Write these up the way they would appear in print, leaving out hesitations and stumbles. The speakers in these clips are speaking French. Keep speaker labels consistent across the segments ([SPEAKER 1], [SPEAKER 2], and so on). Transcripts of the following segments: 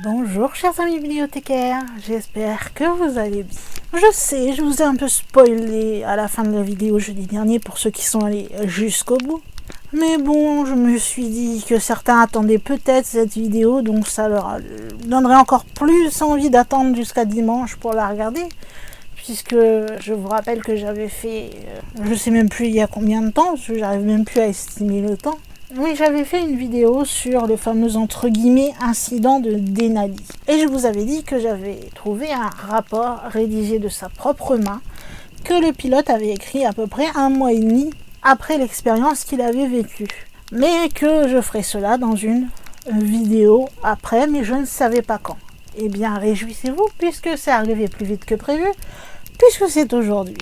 [SPEAKER 1] Bonjour chers amis bibliothécaires, j'espère que vous allez bien. Je sais, je vous ai un peu spoilé à la fin de la vidéo jeudi dernier pour ceux qui sont allés jusqu'au bout. Mais bon, je me suis dit que certains attendaient peut-être cette vidéo, donc ça leur donnerait encore plus envie d'attendre jusqu'à dimanche pour la regarder. Puisque je vous rappelle que j'avais fait, je sais même plus il y a combien de temps, parce que j'arrive même plus à estimer le temps. Oui, j'avais fait une vidéo sur le fameux entre guillemets incident de Denali. Et je vous avais dit que j'avais trouvé un rapport rédigé de sa propre main que le pilote avait écrit à peu près 1 mois et demi après l'expérience qu'il avait vécue. Mais que je ferais cela dans une vidéo après, mais je ne savais pas quand. Eh bien, réjouissez-vous puisque c'est arrivé plus vite que prévu, puisque c'est aujourd'hui.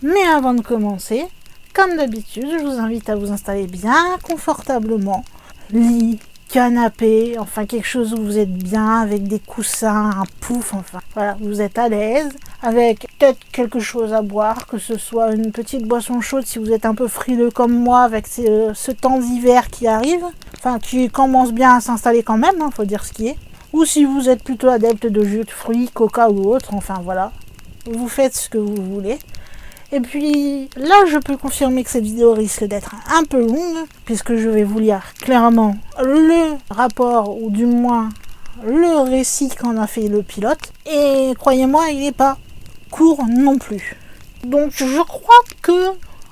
[SPEAKER 1] Mais avant de commencer, comme d'habitude, je vous invite à vous installer bien confortablement. Lit, canapé, enfin quelque chose où vous êtes bien, avec des coussins, un pouf, enfin voilà, vous êtes à l'aise, avec peut-être quelque chose à boire, que ce soit une petite boisson chaude si vous êtes un peu frileux comme moi avec ce temps d'hiver qui arrive, enfin qui commence bien à s'installer quand même, faut dire ce qui est. Ou si vous êtes plutôt adepte de jus de fruits, coca ou autre, enfin voilà, vous faites ce que vous voulez. Et puis là, je peux confirmer que cette vidéo risque d'être un peu longue, puisque je vais vous lire clairement le rapport, ou du moins le récit qu'en a fait le pilote. Et croyez-moi, il n'est pas court non plus. Donc je crois que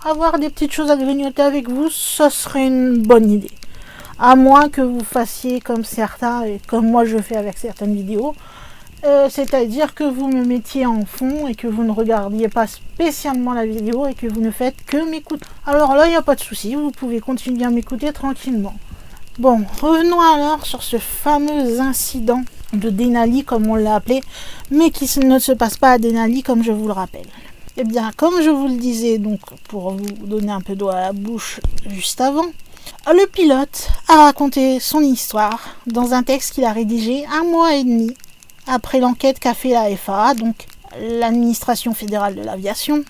[SPEAKER 1] avoir des petites choses à grignoter avec vous, ce serait une bonne idée. À moins que vous fassiez comme certains, et comme moi je fais avec certaines vidéos, c'est-à-dire que vous me mettiez en fond et que vous ne regardiez pas spécialement la vidéo et que vous ne faites que m'écouter. Alors là, il n'y a pas de souci, vous pouvez continuer à m'écouter tranquillement. Bon, revenons alors sur ce fameux incident de Denali, comme on l'a appelé, mais qui ne se passe pas à Denali, comme je vous le rappelle. Eh bien, comme je vous le disais, donc pour vous donner un peu d'eau à la bouche juste avant, le pilote a raconté son histoire dans un texte qu'il a rédigé 1 mois et demi après l'enquête qu'a fait la FAA, donc l'administration fédérale de l'aviation,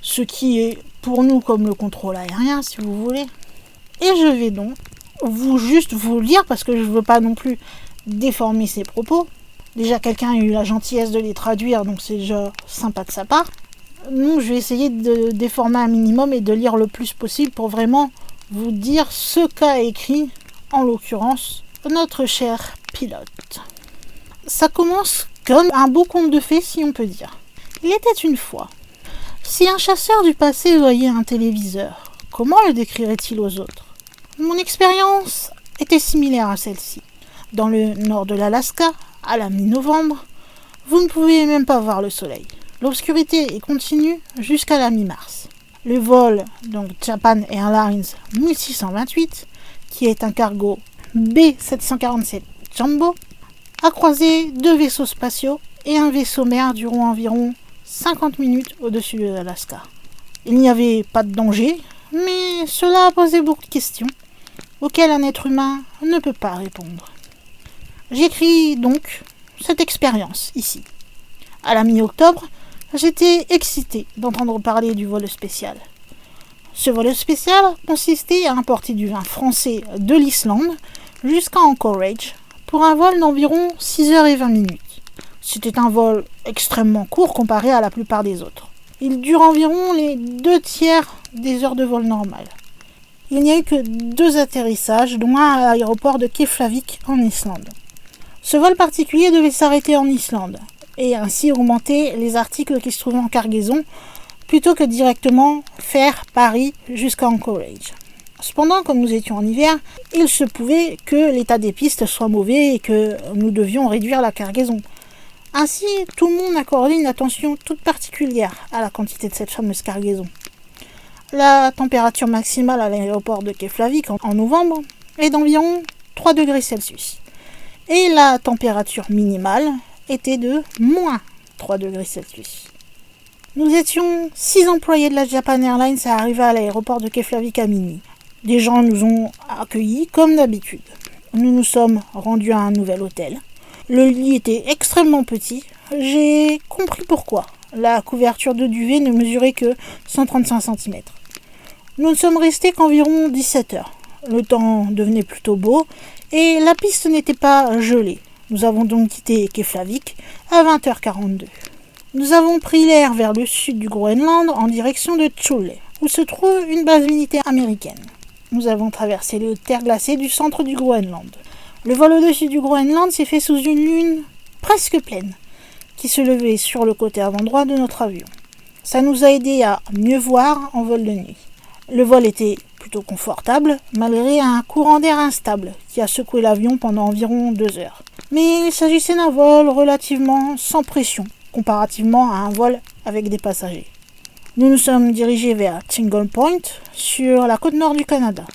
[SPEAKER 1] ce qui est pour nous comme le contrôle aérien, si vous voulez. Et je vais donc vous lire, parce que je ne veux pas non plus déformer ses propos. Déjà, quelqu'un a eu la gentillesse de les traduire, donc c'est déjà sympa de sa part. Donc, je vais essayer de déformer un minimum et de lire le plus possible pour vraiment vous dire ce qu'a écrit, en l'occurrence, notre cher pilote. Ça commence comme un beau conte de fées, si on peut dire. Il était une fois. Si un chasseur du passé voyait un téléviseur, comment le décrirait-il aux autres ? Mon expérience était similaire à celle-ci. Dans le nord de l'Alaska, à la mi-novembre, vous ne pouvez même pas voir le soleil. L'obscurité est continue jusqu'à la mi-mars. Le vol, donc Japan Airlines 1628, qui est un cargo B747 Jumbo, a croisé 2 vaisseaux spatiaux et un vaisseau mer durant environ 50 minutes au-dessus de l'Alaska. Il n'y avait pas de danger, mais cela a posé beaucoup de questions auxquelles un être humain ne peut pas répondre. J'écris donc cette expérience ici. À la mi-octobre, j'étais excité d'entendre parler du vol spécial. Ce vol spécial consistait à importer du vin français de l'Islande jusqu'à Anchorage, pour un vol d'environ 6h20. C'était un vol extrêmement court comparé à la plupart des autres. Il dure environ les 2/3 des heures de vol normales. Il n'y a eu que 2 atterrissages, dont un à l'aéroport de Keflavik en Islande. Ce vol particulier devait s'arrêter en Islande, et ainsi augmenter les articles qui se trouvaient en cargaison, plutôt que directement faire Paris jusqu'à Anchorage. Cependant, comme nous étions en hiver, il se pouvait que l'état des pistes soit mauvais et que nous devions réduire la cargaison. Ainsi, tout le monde accordait une attention toute particulière à la quantité de cette fameuse cargaison. La température maximale à l'aéroport de Keflavik en novembre est d'environ 3 degrés Celsius. Et la température minimale était de moins 3 degrés Celsius. Nous étions 6 employés de la Japan Airlines à arriver à l'aéroport de Keflavik à minuit. Des gens nous ont accueillis comme d'habitude. Nous nous sommes rendus à un nouvel hôtel. Le lit était extrêmement petit. J'ai compris pourquoi. La couverture de duvet ne mesurait que 135 cm. Nous ne sommes restés qu'environ 17 heures. Le temps devenait plutôt beau et la piste n'était pas gelée. Nous avons donc quitté Keflavik à 20h42. Nous avons pris l'air vers le sud du Groenland en direction de Thule, où se trouve une base militaire américaine. Nous avons traversé les hautes terres glacées du centre du Groenland. Le vol au-dessus du Groenland s'est fait sous une lune presque pleine, qui se levait sur le côté avant droit de notre avion. Ça nous a aidé à mieux voir en vol de nuit. Le vol était plutôt confortable, malgré un courant d'air instable qui a secoué l'avion pendant environ 2 heures. Mais il s'agissait d'un vol relativement sans pression, comparativement à un vol avec des passagers. Nous nous sommes dirigés vers Tingle Point, sur la côte nord du Canada,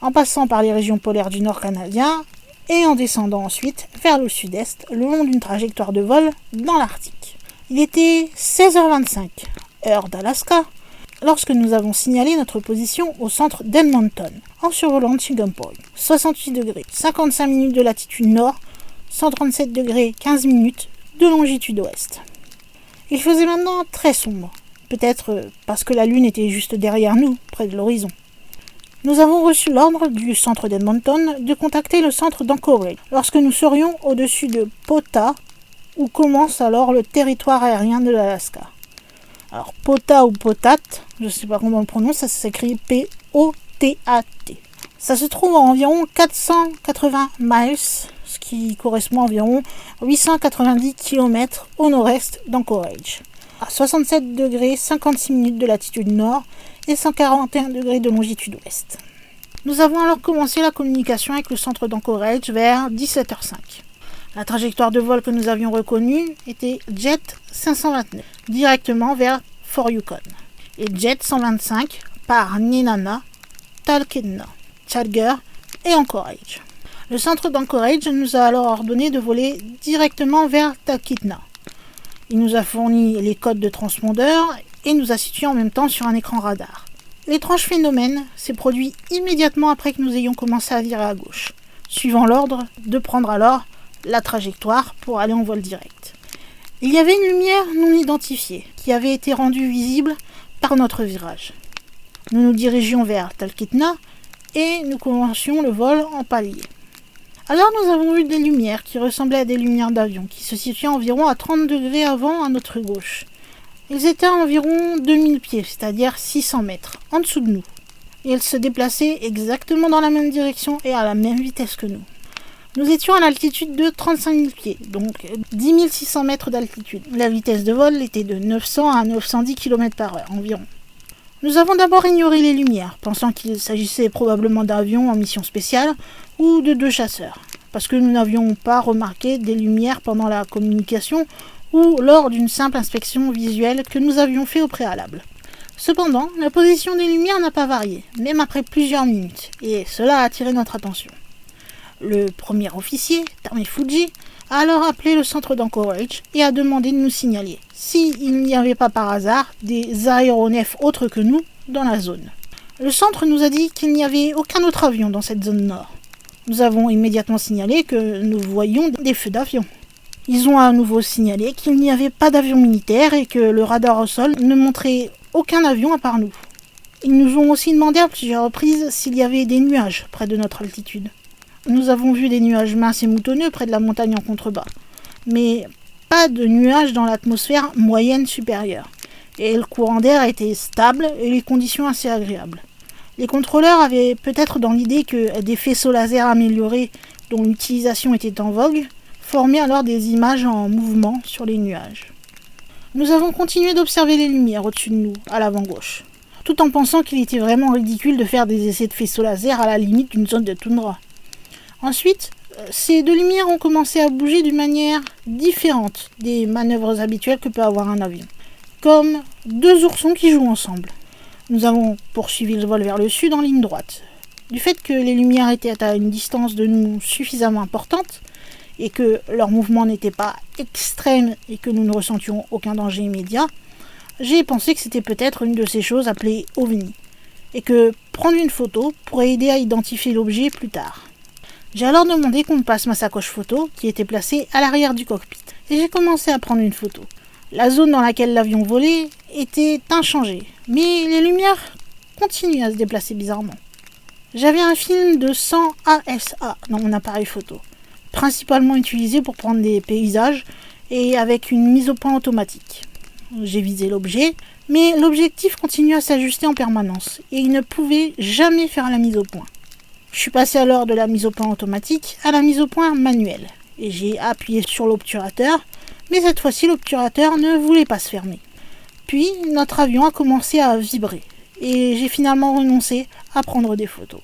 [SPEAKER 1] en passant par les régions polaires du nord canadien et en descendant ensuite vers le sud-est, le long d'une trajectoire de vol dans l'Arctique. Il était 16h25, heure d'Alaska, lorsque nous avons signalé notre position au centre d'Edmonton, en survolant Tingle Point. 68 degrés, 55 minutes de latitude nord, 137 degrés, 15 minutes de longitude ouest. Il faisait maintenant très sombre, peut-être parce que la lune était juste derrière nous, près de l'horizon. Nous avons reçu l'ordre du centre d'Edmonton de contacter le centre d'Anchorage lorsque nous serions au-dessus de Pota, où commence alors le territoire aérien de l'Alaska. Alors Pota ou Potat, je ne sais pas comment on le prononce, ça s'écrit P-O-T-A-T. Ça se trouve à environ 480 miles, ce qui correspond à environ 890 km au nord-est d'Anchorage, à 67 degrés 56 minutes de latitude nord et 141 degrés de longitude ouest. Nous avons alors commencé la communication avec le centre d'Anchorage vers 17h05. La trajectoire de vol que nous avions reconnue était Jet 529, directement vers Fort Yukon, et Jet 125 par Nenana, Talkeetna, Challenger et Anchorage. Le centre d'Anchorage nous a alors ordonné de voler directement vers Talkeetna. Il nous a fourni les codes de transpondeur et nous a situés en même temps sur un écran radar. L'étrange phénomène s'est produit immédiatement après que nous ayons commencé à virer à gauche, suivant l'ordre de prendre alors la trajectoire pour aller en vol direct. Il y avait une lumière non identifiée qui avait été rendue visible par notre virage. Nous nous dirigions vers Talkeetna et nous commencions le vol en palier. Alors nous avons vu des lumières qui ressemblaient à des lumières d'avion qui se situaient environ à 30 degrés avant à notre gauche. Ils étaient à environ 2000 pieds, c'est-à-dire 600 mètres, en dessous de nous. Et elles se déplaçaient exactement dans la même direction et à la même vitesse que nous. Nous étions à l'altitude de 35 000 pieds, donc 10 600 mètres d'altitude. La vitesse de vol était de 900 à 910 km/h environ. Nous avons d'abord ignoré les lumières, pensant qu'il s'agissait probablement d'avions en mission spéciale ou de 2 chasseurs, parce que nous n'avions pas remarqué des lumières pendant la communication ou lors d'une simple inspection visuelle que nous avions fait au préalable. Cependant, la position des lumières n'a pas varié, même après plusieurs minutes, et cela a attiré notre attention. Le premier officier, Tame Fuji, a alors appelé le centre d'Anchorage et a demandé de nous signaler s'il n'y avait pas par hasard des aéronefs autres que nous dans la zone. Le centre nous a dit qu'il n'y avait aucun autre avion dans cette zone nord. Nous avons immédiatement signalé que nous voyions des feux d'avion. Ils ont à nouveau signalé qu'il n'y avait pas d'avion militaire et que le radar au sol ne montrait aucun avion à part nous. Ils nous ont aussi demandé à plusieurs reprises s'il y avait des nuages près de notre altitude. Nous avons vu des nuages minces et moutonneux près de la montagne en contrebas, mais pas de nuages dans l'atmosphère moyenne supérieure. Et le courant d'air était stable et les conditions assez agréables. Les contrôleurs avaient peut-être dans l'idée que des faisceaux laser améliorés dont l'utilisation était en vogue formaient alors des images en mouvement sur les nuages. Nous avons continué d'observer les lumières au-dessus de nous, à l'avant-gauche, tout en pensant qu'il était vraiment ridicule de faire des essais de faisceaux laser à la limite d'une zone de toundra. Ensuite, ces 2 lumières ont commencé à bouger d'une manière différente des manœuvres habituelles que peut avoir un avion, comme 2 oursons qui jouent ensemble. Nous avons poursuivi le vol vers le sud en ligne droite. Du fait que les lumières étaient à une distance de nous suffisamment importante et que leur mouvement n'était pas extrême et que nous ne ressentions aucun danger immédiat, j'ai pensé que c'était peut-être une de ces choses appelées ovni et que prendre une photo pourrait aider à identifier l'objet plus tard. J'ai alors demandé qu'on me passe ma sacoche photo qui était placée à l'arrière du cockpit et j'ai commencé à prendre une photo. La zone dans laquelle l'avion volait était inchangée, mais les lumières continuaient à se déplacer bizarrement. J'avais un film de 100 ASA dans mon appareil photo, principalement utilisé pour prendre des paysages et avec une mise au point automatique. J'ai visé l'objet, mais l'objectif continue à s'ajuster en permanence et il ne pouvait jamais faire la mise au point. Je suis passé alors de la mise au point automatique à la mise au point manuelle et j'ai appuyé sur l'obturateur, mais cette fois-ci l'obturateur ne voulait pas se fermer. Puis notre avion a commencé à vibrer et j'ai finalement renoncé à prendre des photos.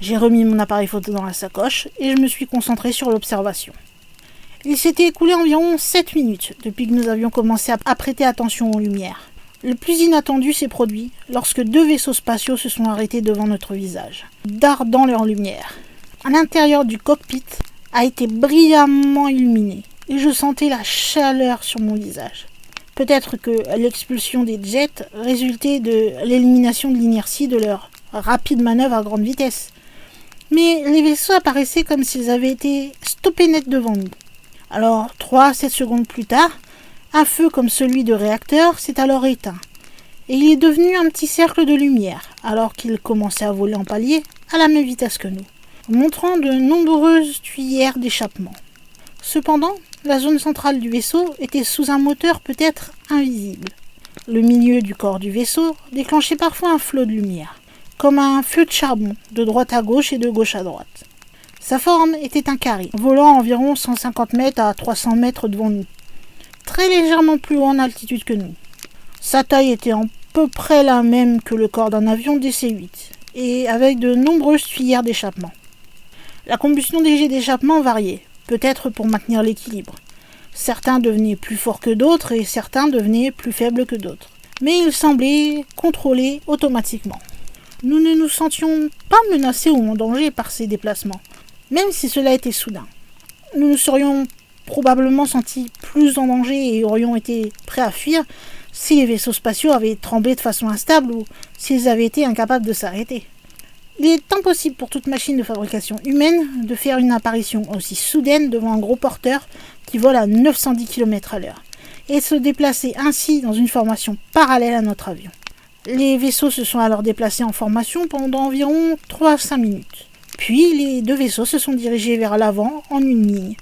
[SPEAKER 1] J'ai remis mon appareil photo dans la sacoche et je me suis concentré sur l'observation. Il s'était écoulé environ 7 minutes depuis que nous avions commencé à prêter attention aux lumières. Le plus inattendu s'est produit lorsque 2 vaisseaux spatiaux se sont arrêtés devant notre visage, dardant leur lumière. À l'intérieur du cockpit a été brillamment illuminé et je sentais la chaleur sur mon visage. Peut-être que l'expulsion des jets résultait de l'élimination de l'inertie de leur rapide manœuvre à grande vitesse. Mais les vaisseaux apparaissaient comme s'ils avaient été stoppés net devant nous. Alors, 3 à 7 secondes plus tard, un feu comme celui de réacteur s'est alors éteint. Et il est devenu un petit cercle de lumière, alors qu'il commençait à voler en palier à la même vitesse que nous, montrant de nombreuses tuyères d'échappement. Cependant, la zone centrale du vaisseau était sous un moteur peut-être invisible. Le milieu du corps du vaisseau déclenchait parfois un flot de lumière, comme un feu de charbon, de droite à gauche et de gauche à droite. Sa forme était un carré, volant environ 150 mètres à 300 mètres devant nous, très légèrement plus haut en altitude que nous. Sa taille était à peu près la même que le corps d'un avion DC-8, et avec de nombreuses tuyères d'échappement. La combustion des jets d'échappement variait, peut-être pour maintenir l'équilibre. Certains devenaient plus forts que d'autres et certains devenaient plus faibles que d'autres. Mais ils semblaient contrôlés automatiquement. Nous ne nous sentions pas menacés ou en danger par ces déplacements, même si cela était soudain. Nous nous serions probablement sentis plus en danger et aurions été prêts à fuir si les vaisseaux spatiaux avaient tremblé de façon instable ou s'ils avaient été incapables de s'arrêter. Il est impossible pour toute machine de fabrication humaine de faire une apparition aussi soudaine devant un gros porteur qui vole à 910 km/h et se déplacer ainsi dans une formation parallèle à notre avion. Les vaisseaux se sont alors déplacés en formation pendant environ 3 à 5 minutes. Puis les 2 vaisseaux se sont dirigés vers l'avant en une ligne.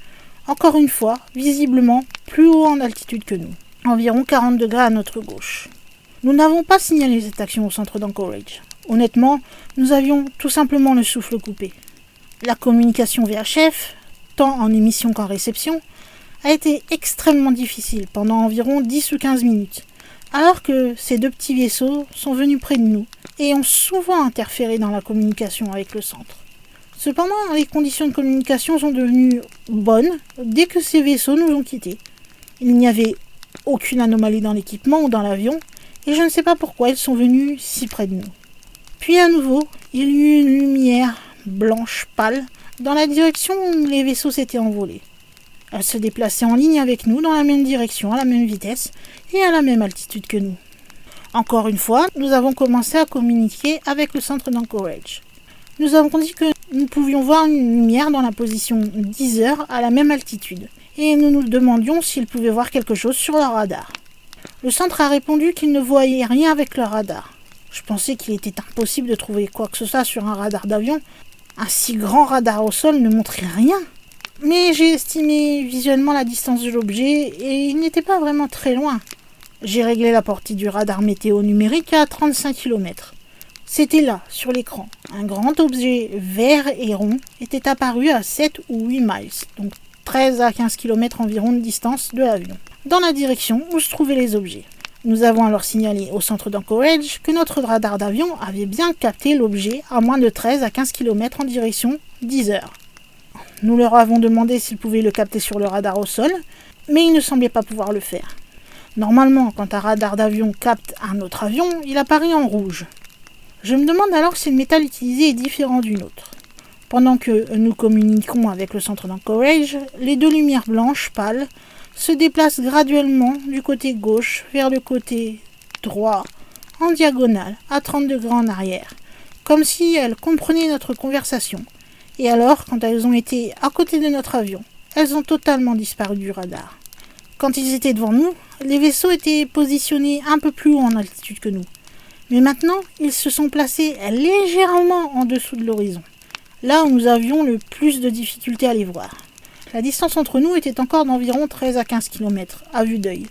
[SPEAKER 1] Encore une fois, visiblement plus haut en altitude que nous, environ 40 degrés à notre gauche. Nous n'avons pas signalé cette action au centre d'Anchorage. Honnêtement, nous avions tout simplement le souffle coupé. La communication VHF, tant en émission qu'en réception, a été extrêmement difficile pendant environ 10 ou 15 minutes, alors que ces 2 petits vaisseaux sont venus près de nous et ont souvent interféré dans la communication avec le centre. Cependant, les conditions de communication sont devenues bonnes dès que ces vaisseaux nous ont quittés. Il n'y avait aucune anomalie dans l'équipement ou dans l'avion, et je ne sais pas pourquoi ils sont venus si près de nous. Puis à nouveau, il y eut une lumière blanche pâle dans la direction où les vaisseaux s'étaient envolés. Elle se déplaçait en ligne avec nous dans la même direction, à la même vitesse et à la même altitude que nous. Encore une fois, nous avons commencé à communiquer avec le centre d'Anchorage. Nous avons dit que nous pouvions voir une lumière dans la position 10 heures à la même altitude, et nous nous demandions s'ils pouvaient voir quelque chose sur leur radar. Le centre a répondu qu'ils ne voyaient rien avec leur radar. Je pensais qu'il était impossible de trouver quoi que ce soit sur un radar d'avion. Un si grand radar au sol ne montrait rien. Mais j'ai estimé visuellement la distance de l'objet et il n'était pas vraiment très loin. J'ai réglé la portée du radar météo numérique à 35 km. C'était là, sur l'écran. Un grand objet vert et rond était apparu à 7 ou 8 miles, donc 13 à 15 km environ de distance de l'avion, dans la direction où se trouvaient les objets. Nous avons alors signalé au centre d'Anchorage que notre radar d'avion avait bien capté l'objet à moins de 13 à 15 km en direction 10 heures. Nous leur avons demandé s'ils pouvaient le capter sur le radar au sol, mais ils ne semblaient pas pouvoir le faire. Normalement, quand un radar d'avion capte un autre avion, il apparaît en rouge. Je me demande alors si le métal utilisé est différent d'une autre. Pendant que nous communiquons avec le centre d'Anchorage, les 2 lumières blanches pâles se déplacent graduellement du côté gauche vers le côté droit, en diagonale, à 30 degrés en arrière, comme si elles comprenaient notre conversation. Et alors, quand elles ont été à côté de notre avion, elles ont totalement disparu du radar. Quand ils étaient devant nous, les vaisseaux étaient positionnés un peu plus haut en altitude que nous. Mais maintenant, ils se sont placés légèrement en dessous de l'horizon, là où nous avions le plus de difficultés à les voir. La distance entre nous était encore d'environ 13 à 15 km, à vue d'œil.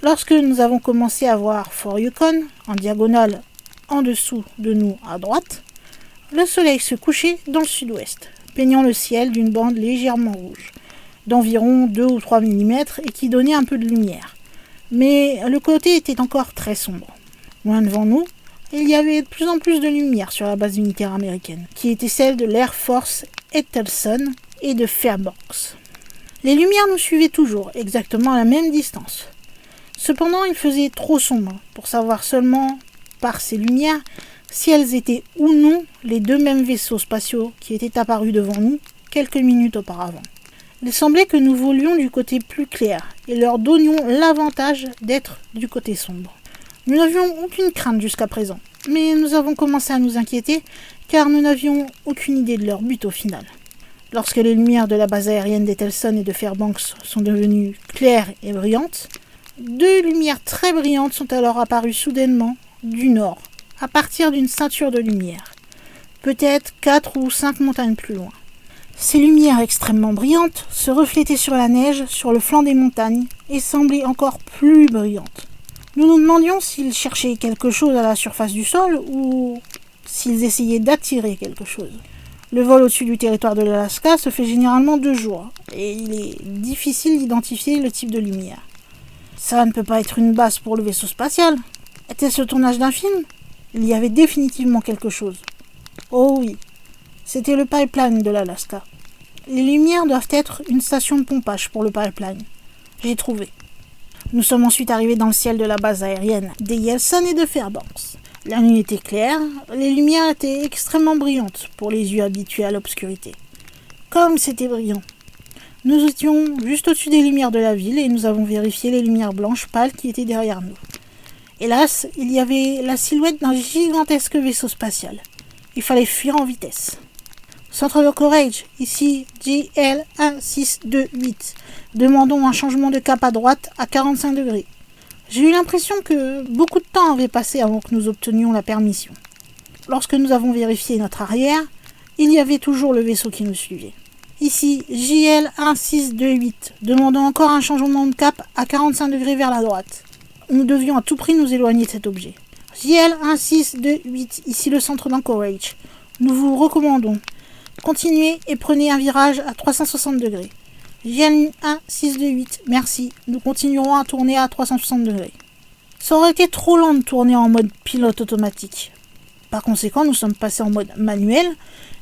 [SPEAKER 1] Lorsque nous avons commencé à voir Fort Yukon, en diagonale, en dessous de nous à droite, le soleil se couchait dans le sud-ouest, peignant le ciel d'une bande légèrement rouge, d'environ 2 ou 3 mm et qui donnait un peu de lumière. Mais le côté était encore très sombre. Loin devant nous, il y avait de plus en plus de lumière sur la base militaire américaine, qui était celle de l'Air Force Etelson et de Fairbanks. Les lumières nous suivaient toujours, exactement à la même distance. Cependant, il faisait trop sombre pour savoir seulement, par ces lumières, si elles étaient ou non les deux mêmes vaisseaux spatiaux qui étaient apparus devant nous quelques minutes auparavant. Il semblait que nous volions du côté plus clair et leur donnions l'avantage d'être du côté sombre. Nous n'avions aucune crainte jusqu'à présent, mais nous avons commencé à nous inquiéter car nous n'avions aucune idée de leur but au final. Lorsque les lumières de la base aérienne d'Etelson et de Fairbanks sont devenues claires et brillantes, deux lumières très brillantes sont alors apparues soudainement du nord, à partir d'une ceinture de lumière, peut-être 4 ou 5 montagnes plus loin. Ces lumières extrêmement brillantes se reflétaient sur la neige, sur le flanc des montagnes, et semblaient encore plus brillantes. Nous nous demandions s'ils cherchaient quelque chose à la surface du sol ou s'ils essayaient d'attirer quelque chose. Le vol au-dessus du territoire de l'Alaska se fait généralement 2 jours, et il est difficile d'identifier le type de lumière. Ça ne peut pas être une base pour le vaisseau spatial. Était-ce le tournage d'un film ? Il y avait définitivement quelque chose. Oh oui, c'était le pipeline de l'Alaska. Les lumières doivent être une station de pompage pour le pipeline. J'ai trouvé. Nous sommes ensuite arrivés dans le ciel de la base aérienne d'Eyelson et de Fairbanks. La nuit était claire, les lumières étaient extrêmement brillantes pour les yeux habitués à l'obscurité. Comme c'était brillant. Nous étions juste au-dessus des lumières de la ville et nous avons vérifié les lumières blanches pâles qui étaient derrière nous. Hélas, il y avait la silhouette d'un gigantesque vaisseau spatial. Il fallait fuir en vitesse. Centre de Courage, ici GL1628. Demandons un changement de cap à droite à 45 degrés. J'ai eu l'impression que beaucoup de temps avait passé avant que nous obtenions la permission. Lorsque nous avons vérifié notre arrière, il y avait toujours le vaisseau qui nous suivait. Ici JL1628. Demandons encore un changement de cap à 45 degrés vers la droite. Nous devions à tout prix nous éloigner de cet objet. JL1628, ici le centre d'Anchorage. Nous vous recommandons. Continuez et prenez un virage à 360 degrés. JL1628, merci. Nous continuerons à tourner à 360 degrés. Ça aurait été trop lent de tourner en mode pilote automatique. Par conséquent, nous sommes passés en mode manuel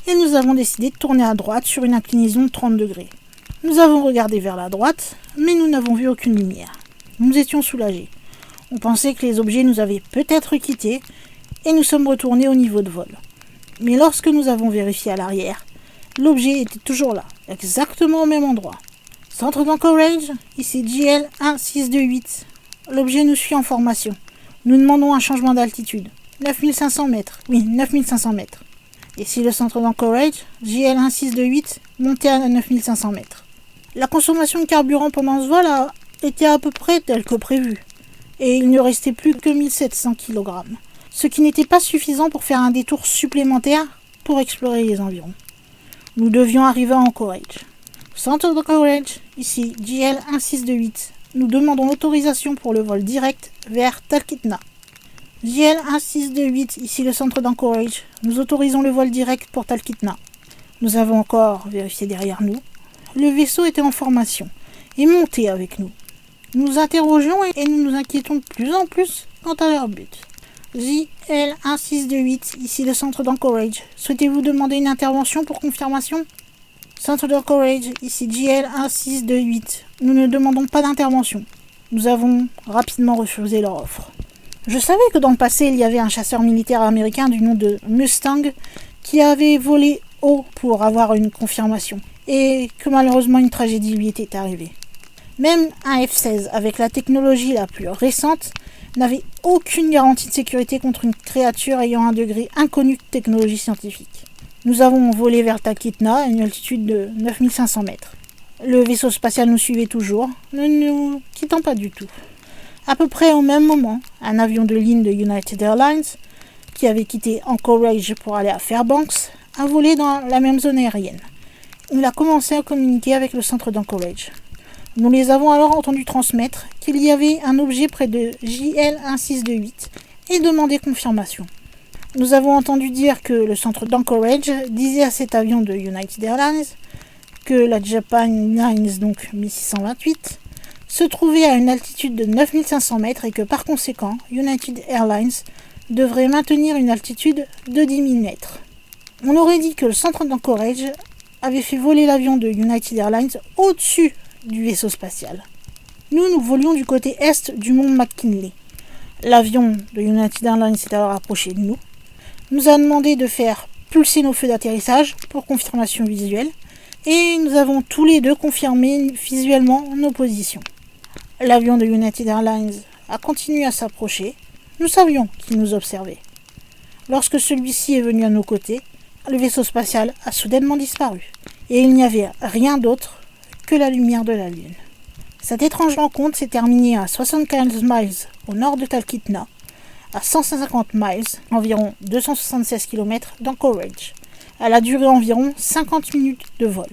[SPEAKER 1] et nous avons décidé de tourner à droite sur une inclinaison de 30 degrés. Nous avons regardé vers la droite, mais nous n'avons vu aucune lumière. Nous étions soulagés. On pensait que les objets nous avaient peut-être quittés et nous sommes retournés au niveau de vol. Mais lorsque nous avons vérifié à l'arrière, l'objet était toujours là, exactement au même endroit. Centre d'Anchorage, ici JL1628. L'objet nous suit en formation. Nous demandons un changement d'altitude. 9500 mètres. Oui, 9500 mètres. Ici le centre d'Anchorage, JL1628, montez à 9500 mètres. La consommation de carburant pendant ce vol a été à peu près telle que prévu. Et il ne restait plus que 1700 kg. Ce qui n'était pas suffisant pour faire un détour supplémentaire pour explorer les environs. Nous devions arriver à Anchorage. Centre d'Anchorage, ici JL1628. Nous demandons l'autorisation pour le vol direct vers Talkeetna. JL1628, ici le centre d'Anchorage. Nous autorisons le vol direct pour Talkeetna. Nous avons encore vérifié derrière nous. Le vaisseau était en formation et montait avec nous. Nous nous interrogeons et nous nous inquiétons de plus en plus quant à leur but. JL1628, ici le centre d'Anchorage. Souhaitez-vous demander une intervention pour confirmation ? Centre d'Anchorage, ici JL1628. Nous ne demandons pas d'intervention. Nous avons rapidement refusé leur offre. Je savais que dans le passé, il y avait un chasseur militaire américain du nom de Mustang qui avait volé haut pour avoir une confirmation et que malheureusement une tragédie lui était arrivée. Même un F-16 avec la technologie la plus récente n'avait aucune garantie de sécurité contre une créature ayant un degré inconnu de technologie scientifique. Nous avons volé vers Talkeetna à une altitude de 9500 mètres. Le vaisseau spatial nous suivait toujours, ne nous quittant pas du tout. À peu près au même moment, un avion de ligne de United Airlines, qui avait quitté Anchorage pour aller à Fairbanks, a volé dans la même zone aérienne. il a commencé à communiquer avec le centre d'Anchorage. Nous les avons alors entendus transmettre qu'il y avait un objet près de JL 1628 et demander confirmation. Nous avons entendu dire que le centre d'Anchorage disait à cet avion de United Airlines que la Japan Airlines, donc 1628, se trouvait à une altitude de 9500 mètres et que par conséquent, United Airlines devrait maintenir une altitude de 10 000 mètres. On aurait dit que le centre d'Anchorage avait fait voler l'avion de United Airlines au-dessus du vaisseau spatial. Nous volions du côté est du mont McKinley. L'avion de United Airlines s'est alors approché de nous, nous a demandé de faire pulser nos feux d'atterrissage pour confirmation visuelle, et nous avons tous les deux confirmé visuellement nos positions. L'avion de United Airlines a continué à s'approcher. Nous savions qu'il nous observait. Lorsque celui-ci est venu à nos côtés, le vaisseau spatial a soudainement disparu, et il n'y avait rien d'autre que la lumière de la Lune. Cette étrange rencontre s'est terminée à 75 miles au nord de Talkeetna, à 150 miles, environ 276 km d'Anchorage. Elle a duré environ 50 minutes de vol.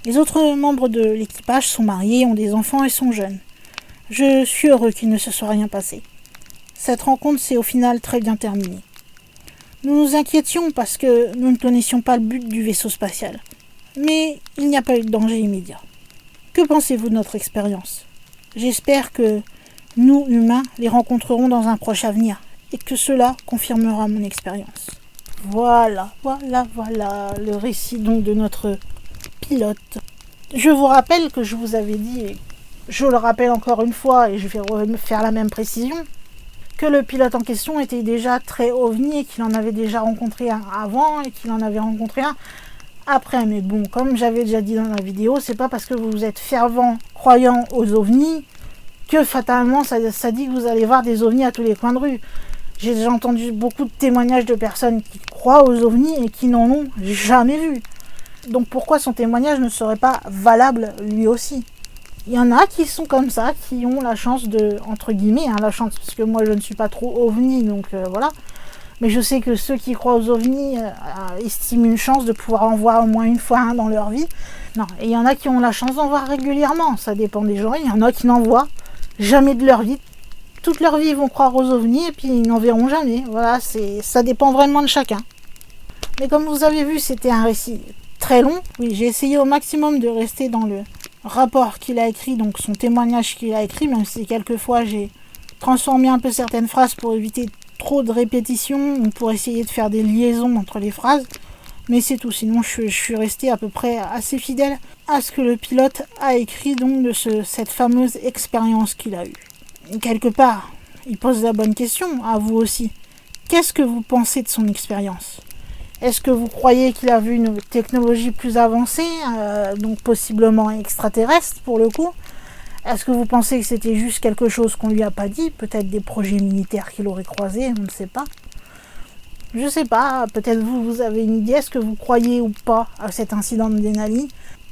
[SPEAKER 1] Les autres membres de l'équipage sont mariés, ont des enfants et sont jeunes. Je suis heureux qu'il ne se soit rien passé. Cette rencontre s'est au final très bien terminée. Nous nous inquiétions parce que nous ne connaissions pas le but du vaisseau spatial. Mais il n'y a pas eu de danger immédiat. Que pensez-vous de notre expérience ? J'espère que nous, humains, les rencontrerons dans un proche avenir et que cela confirmera mon expérience. Voilà, le récit donc de notre pilote. Je vous rappelle que je vous avais dit, et je le rappelle encore une fois et je vais faire la même précision, que le pilote en question était déjà très ovni et qu'il en avait déjà rencontré un avant et qu'il en avait rencontré un après. Mais bon, comme j'avais déjà dit dans la vidéo, c'est pas parce que vous êtes fervent croyant aux ovnis que fatalement ça dit que vous allez voir des ovnis à tous les coins de rue. J'ai déjà entendu beaucoup de témoignages de personnes qui croient aux ovnis et qui n'en ont jamais vu. Donc pourquoi son témoignage ne serait pas valable lui aussi ? Il y en a qui sont comme ça, qui ont la chance de, entre guillemets, la chance, parce que moi je ne suis pas trop ovni, donc voilà. Mais je sais que ceux qui croient aux ovnis estiment une chance de pouvoir en voir au moins une fois dans leur vie. Non, et il y en a qui ont la chance d'en voir régulièrement, ça dépend des gens. Il y en a qui n'en voient jamais de leur vie. Toute leur vie, ils vont croire aux ovnis et puis ils n'en verront jamais. Voilà, ça dépend vraiment de chacun. Mais comme vous avez vu, c'était un récit très long. Oui, j'ai essayé au maximum de rester dans le rapport qu'il a écrit, donc son témoignage qu'il a écrit, même si quelquefois j'ai transformé un peu certaines phrases pour éviter trop de répétitions ou pour essayer de faire des liaisons entre les phrases. Mais c'est tout, sinon je suis resté à peu près assez fidèle à ce que le pilote a écrit donc de cette fameuse expérience qu'il a eue. Et quelque part, il pose la bonne question à vous aussi. Qu'est-ce que vous pensez de son expérience ? Est-ce que vous croyez qu'il a vu une technologie plus avancée, donc possiblement extraterrestre pour le coup ? Est-ce que vous pensez que c'était juste quelque chose qu'on lui a pas dit ? Peut-être des projets militaires qu'il aurait croisés, on ne sait pas. Je sais pas, peut-être vous avez une idée, est-ce que vous croyez ou pas à cet incident de Denali ?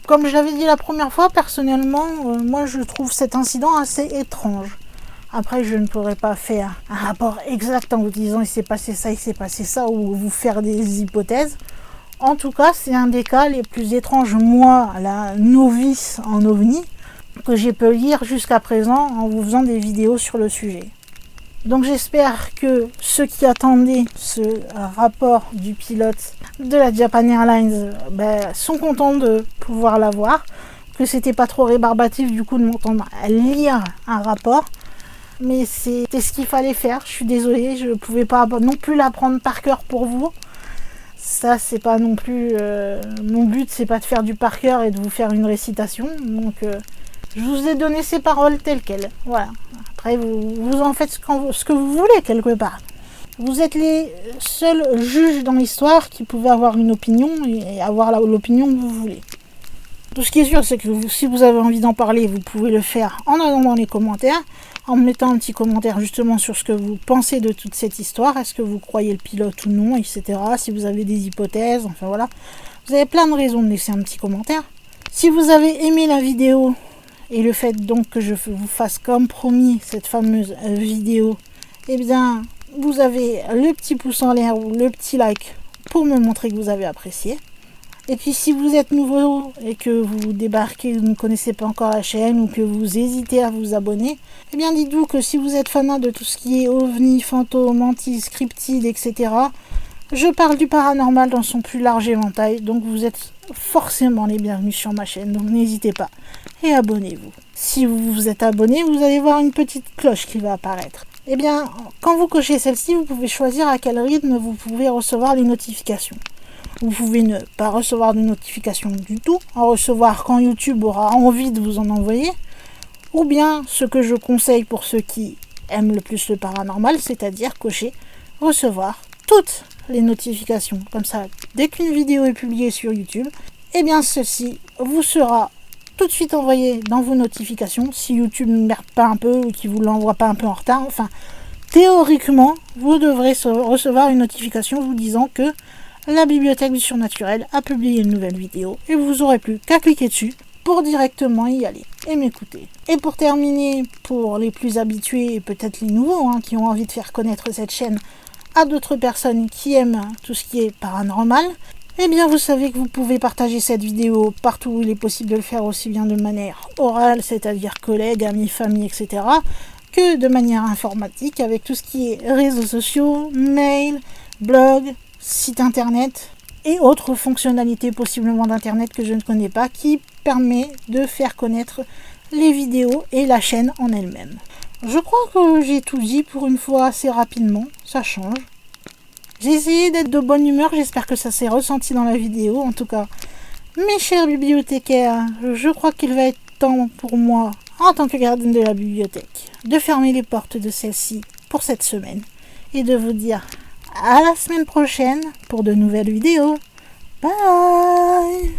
[SPEAKER 1] Comme je l'avais dit la première fois, personnellement, moi je trouve cet incident assez étrange. Après, je ne pourrais pas faire un rapport exact en vous disant il s'est passé ça, ou vous faire des hypothèses. En tout cas, c'est un des cas les plus étranges, moi, la novice en ovni, que j'ai pu lire jusqu'à présent en vous faisant des vidéos sur le sujet. Donc j'espère que ceux qui attendaient ce rapport du pilote de la Japan Airlines sont contents de pouvoir l'avoir, que c'était pas trop rébarbatif du coup de m'entendre lire un rapport. Mais c'était ce qu'il fallait faire, je suis désolée, je ne pouvais pas non plus l'apprendre par cœur pour vous. Ça, c'est pas non plus... mon but, c'est pas de faire du par cœur et de vous faire une récitation. Donc, je vous ai donné ces paroles telles quelles. Voilà. Après, vous en faites ce que vous voulez, quelque part. Vous êtes les seuls juges dans l'histoire qui pouvaient avoir une opinion et avoir l'opinion que vous voulez. Tout ce qui est sûr, c'est que si vous avez envie d'en parler, vous pouvez le faire en allant dans les commentaires, en me mettant un petit commentaire justement sur ce que vous pensez de toute cette histoire, est-ce que vous croyez le pilote ou non, etc. Si vous avez des hypothèses, enfin voilà. Vous avez plein de raisons de laisser un petit commentaire. Si vous avez aimé la vidéo et le fait donc que je vous fasse comme promis cette fameuse vidéo, eh bien vous avez le petit pouce en l'air ou le petit like pour me montrer que vous avez apprécié. Et puis si vous êtes nouveau et que vous débarquez, vous ne connaissez pas encore la chaîne ou que vous hésitez à vous abonner, eh bien dites-vous que si vous êtes fanat de tout ce qui est ovni, fantôme, mantis, cryptide, etc., je parle du paranormal dans son plus large éventail, donc vous êtes forcément les bienvenus sur ma chaîne, donc n'hésitez pas et abonnez-vous. Si vous vous êtes abonné, vous allez voir une petite cloche qui va apparaître. Eh bien, quand vous cochez celle-ci, vous pouvez choisir à quel rythme vous pouvez recevoir les notifications. Vous pouvez ne pas recevoir de notifications du tout, en recevoir quand YouTube aura envie de vous en envoyer, ou bien ce que je conseille pour ceux qui aiment le plus le paranormal, c'est-à-dire cocher recevoir toutes les notifications. Comme ça, dès qu'une vidéo est publiée sur YouTube, eh bien celle-ci vous sera tout de suite envoyée dans vos notifications, si YouTube ne merde pas un peu ou qu'il vous l'envoie pas un peu en retard. Enfin, théoriquement, vous devrez recevoir une notification vous disant que la Bibliothèque du Surnaturel a publié une nouvelle vidéo et vous aurez plus qu'à cliquer dessus pour directement y aller et m'écouter. Et pour terminer, pour les plus habitués et peut-être les nouveaux qui ont envie de faire connaître cette chaîne à d'autres personnes qui aiment tout ce qui est paranormal, eh bien vous savez que vous pouvez partager cette vidéo partout où il est possible de le faire, aussi bien de manière orale, c'est-à-dire collègues, amis, famille, etc., que de manière informatique avec tout ce qui est réseaux sociaux, mail, blog, site internet et autres fonctionnalités possiblement d'internet que je ne connais pas qui permet de faire connaître les vidéos et la chaîne en elle-même. Je crois que j'ai tout dit pour une fois assez rapidement, ça change. J'ai essayé d'être de bonne humeur, j'espère que ça s'est ressenti dans la vidéo. En tout cas, mes chers bibliothécaires, je crois qu'il va être temps pour moi, en tant que gardienne de la bibliothèque, de fermer les portes de celle-ci pour cette semaine et de vous dire à la semaine prochaine pour de nouvelles vidéos. Bye!